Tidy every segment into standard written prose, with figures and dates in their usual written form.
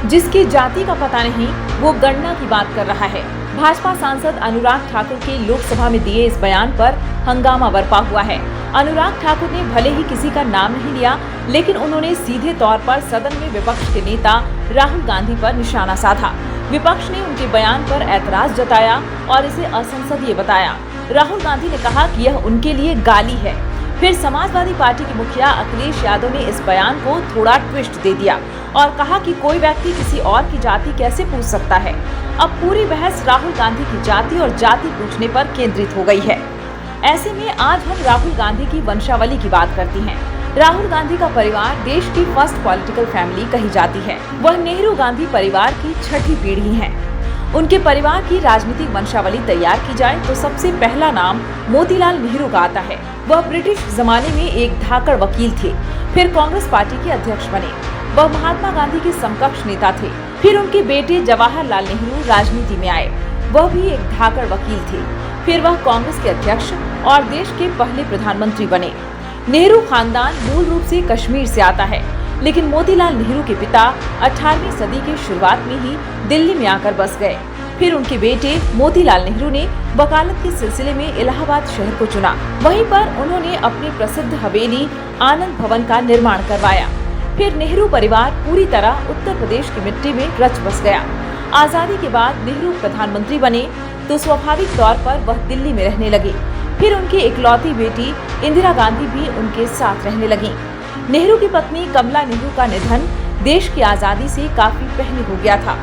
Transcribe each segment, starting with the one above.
जिसकी जाति का पता नहीं वो गणना की बात कर रहा है। भाजपा सांसद अनुराग ठाकुर के लोकसभा में दिए इस बयान पर हंगामा बरपा हुआ है। अनुराग ठाकुर ने भले ही किसी का नाम नहीं लिया, लेकिन उन्होंने सीधे तौर पर सदन में विपक्ष के नेता राहुल गांधी पर निशाना साधा। विपक्ष ने उनके बयान पर ऐतराज जताया और इसे असंसदीय बताया। राहुल गांधी ने कहा कि यह उनके लिए गाली है। फिर समाजवादी पार्टी के मुखिया अखिलेश यादव ने इस बयान को थोड़ा ट्विस्ट दे दिया और कहा कि कोई व्यक्ति किसी और की जाति कैसे पूछ सकता है। अब पूरी बहस राहुल गांधी की जाति और जाति पूछने पर केंद्रित हो गई है। ऐसे में आज हम राहुल गांधी की वंशावली की बात करते हैं। राहुल गांधी का परिवार देश की फर्स्ट पॉलिटिकल फैमिली कही जाती है। वह नेहरू गांधी परिवार की छठी पीढ़ी है। उनके परिवार की राजनीतिक वंशावली तैयार की जाए तो सबसे पहला नाम मोतीलाल नेहरू का आता है। वह ब्रिटिश जमाने में एक धाकड़ वकील थे, फिर कांग्रेस पार्टी के अध्यक्ष बने। वह महात्मा गांधी के समकक्ष नेता थे। फिर उनके बेटे जवाहरलाल नेहरू राजनीति में आए। वह भी एक धाकड़ वकील थे। फिर वह कांग्रेस के अध्यक्ष और देश के पहले प्रधानमंत्री बने। नेहरू खानदान मूल रूप से कश्मीर से आता है, लेकिन मोतीलाल नेहरू के पिता 18वीं सदी की शुरुआत में ही दिल्ली में आकर बस गए। फिर उनके बेटे मोतीलाल नेहरू ने वकालत के सिलसिले में इलाहाबाद शहर को चुना। वहीं पर उन्होंने अपनी प्रसिद्ध हवेली आनंद भवन का निर्माण करवाया। फिर नेहरू परिवार पूरी तरह उत्तर प्रदेश की मिट्टी में रच बस गया। आजादी के बाद नेहरू प्रधानमंत्री बने तो स्वाभाविक तौर पर वह दिल्ली में रहने लगे। फिर उनकी इकलौती बेटी इंदिरा गांधी भी उनके साथ रहने लगी। नेहरू की पत्नी कमला नेहरू का निधन देश की आजादी से काफी पहले हो गया था।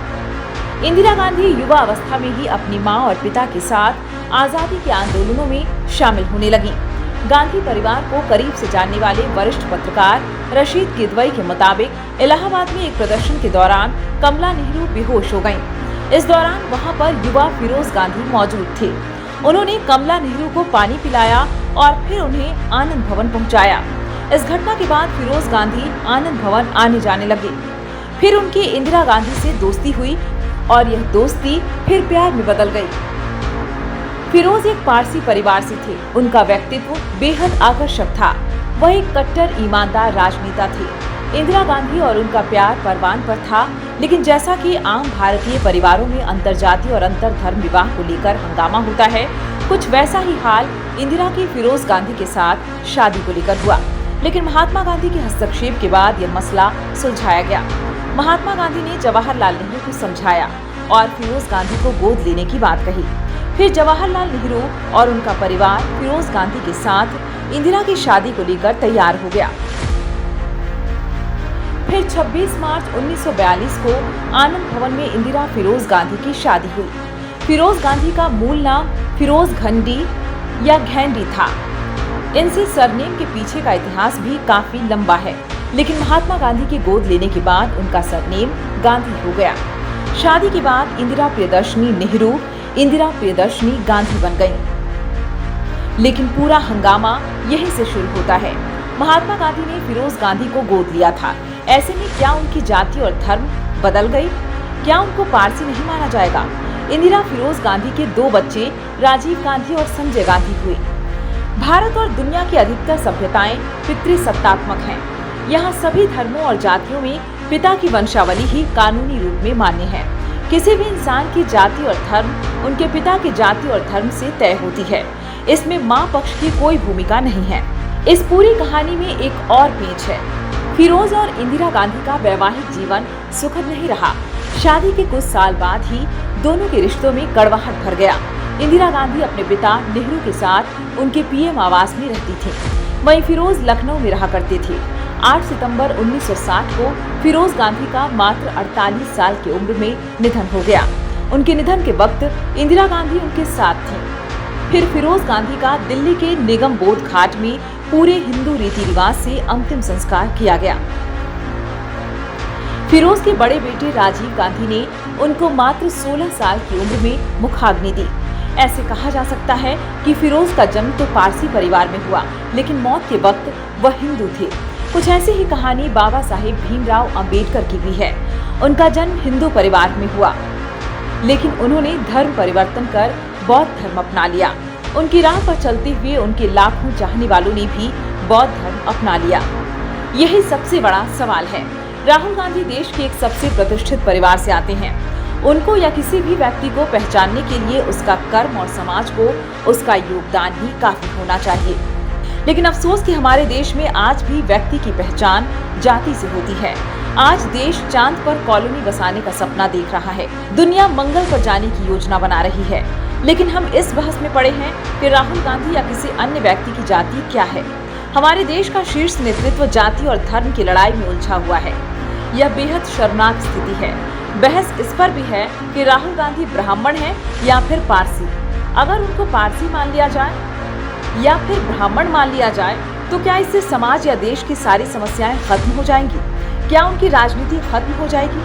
इंदिरा गांधी युवा अवस्था में ही अपनी मां और पिता के साथ आजादी के आंदोलनों में शामिल होने लगी। गांधी परिवार को करीब से जानने वाले वरिष्ठ पत्रकार रशीद किदवई के मुताबिक इलाहाबाद में एक प्रदर्शन के दौरान कमला नेहरू बेहोश हो गयीं। इस दौरान वहां पर युवा फिरोज गांधी मौजूद थे। उन्होंने कमला नेहरू को पानी पिलाया और फिर उन्हें आनंद भवन पहुंचाया। इस घटना के बाद फिरोज गांधी आनंद भवन आने जाने लगे। फिर उनकी इंदिरा गांधी से दोस्ती हुई और यह दोस्ती फिर प्यार में बदल गई। फिरोज एक पारसी परिवार से थे। उनका व्यक्तित्व बेहद आकर्षक था। वह एक कट्टर ईमानदार राजनेता थे। इंदिरा गांधी और उनका प्यार परवान पर था, लेकिन जैसा कि आम भारतीय परिवारों में अंतरजातीय और अंतरधर्म विवाह को लेकर हंगामा होता है, कुछ वैसा ही हाल इंदिरा की फिरोज गांधी के साथ शादी को लेकर हुआ। लेकिन महात्मा गांधी के हस्तक्षेप के बाद यह मसला सुलझाया गया। महात्मा गांधी ने जवाहरलाल नेहरू को समझाया और फिरोज गांधी को गोद लेने की बात कही। फिर जवाहरलाल नेहरू और उनका परिवार फिरोज गांधी के साथ इंदिरा की शादी को लेकर तैयार हो गया। फिर 26 मार्च 1942 को आनंद भवन में इंदिरा फिरोज गांधी की शादी हुई। फिरोज गांधी का मूल नाम फिरोज घंडी या घेंडी था। इनसे सरनेम के पीछे का इतिहास भी काफी लंबा है, लेकिन महात्मा गांधी के गोद लेने के बाद उनका सरनेम गांधी हो गया। शादी के बाद इंदिरा प्रियदर्शनी नेहरू इंदिरा प्रियदर्शनी गांधी बन गयी। लेकिन पूरा हंगामा यहीं से शुरू होता है। महात्मा गांधी ने फिरोज गांधी को गोद लिया था। ऐसे में क्या उनकी जाति और धर्म बदल गई? क्या उनको पारसी नहीं माना जाएगा? इंदिरा फिरोज गांधी के 2 बच्चे राजीव गांधी और संजय गांधी हुए। भारत और दुनिया की अधिकतर सभ्यताएं पितृसत्तात्मक हैं। यहाँ सभी धर्मों और जातियों में पिता की वंशावली ही कानूनी रूप में मान्य है। किसी भी इंसान की जाति और धर्म उनके पिता की जाति और धर्म से तय होती है। इसमें माँ पक्ष की कोई भूमिका नहीं है। इस पूरी कहानी में एक और पेच है। फिरोज और इंदिरा गांधी का वैवाहिक जीवन सुखद नहीं रहा। शादी के कुछ साल बाद ही दोनों के रिश्तों में कड़वाहट भर गया। इंदिरा गांधी अपने पिता नेहरू के साथ उनके पीएम आवास में रहती थी। वहीं फिरोज लखनऊ में रहा करते थे। 8 सितंबर 1960 को फिरोज गांधी का मात्र 48 साल की उम्र में निधन हो गया। उनके निधन के वक्त इंदिरा गांधी उनके साथ थीं। फिर फिरोज गांधी का दिल्ली के निगम बोध घाट में पूरे हिंदू रीति रिवाज से अंतिम संस्कार किया गया। फिरोज के बड़े बेटे राजीव गांधी ने उनको मात्र 16 साल की उम्र में मुखाग्नि दी। ऐसे कहा जा सकता है कि फिरोज का जन्म तो पारसी परिवार में हुआ, लेकिन मौत के वक्त वह हिंदू थे। कुछ ऐसी ही कहानी बाबा साहेब भीमराव अंबेडकर की भी है। उनका जन्म हिंदू परिवार में हुआ, लेकिन उन्होंने धर्म परिवर्तन कर बौद्ध धर्म अपना लिया। उनकी राह पर चलते हुए उनके लाखों चाहने वालों ने भी बौद्ध धर्म अपना लिया। यही सबसे बड़ा सवाल है। राहुल गांधी देश के एक सबसे प्रतिष्ठित परिवार से आते हैं। उनको या किसी भी व्यक्ति को पहचानने के लिए उसका कर्म और समाज को उसका योगदान ही काफी होना चाहिए। लेकिन अफसोस कि हमारे देश में आज भी व्यक्ति की पहचान जाति से होती है। आज देश चांद पर कॉलोनी बसाने का सपना देख रहा है, दुनिया मंगल पर जाने की योजना बना रही है, लेकिन हम इस बहस में पड़े हैं कि राहुल गांधी या किसी अन्य व्यक्ति की जाति क्या है। हमारे देश का शीर्ष नेतृत्व जाति और धर्म की लड़ाई में उलझा हुआ है। यह बेहद शर्मनाक स्थिति है। बहस इस पर भी है कि राहुल गांधी ब्राह्मण हैं या फिर पारसी। अगर उनको पारसी मान लिया जाए या फिर ब्राह्मण मान लिया जाए तो क्या इससे समाज या देश की सारी समस्याएं खत्म हो जाएंगी? क्या उनकी राजनीति खत्म हो जाएगी?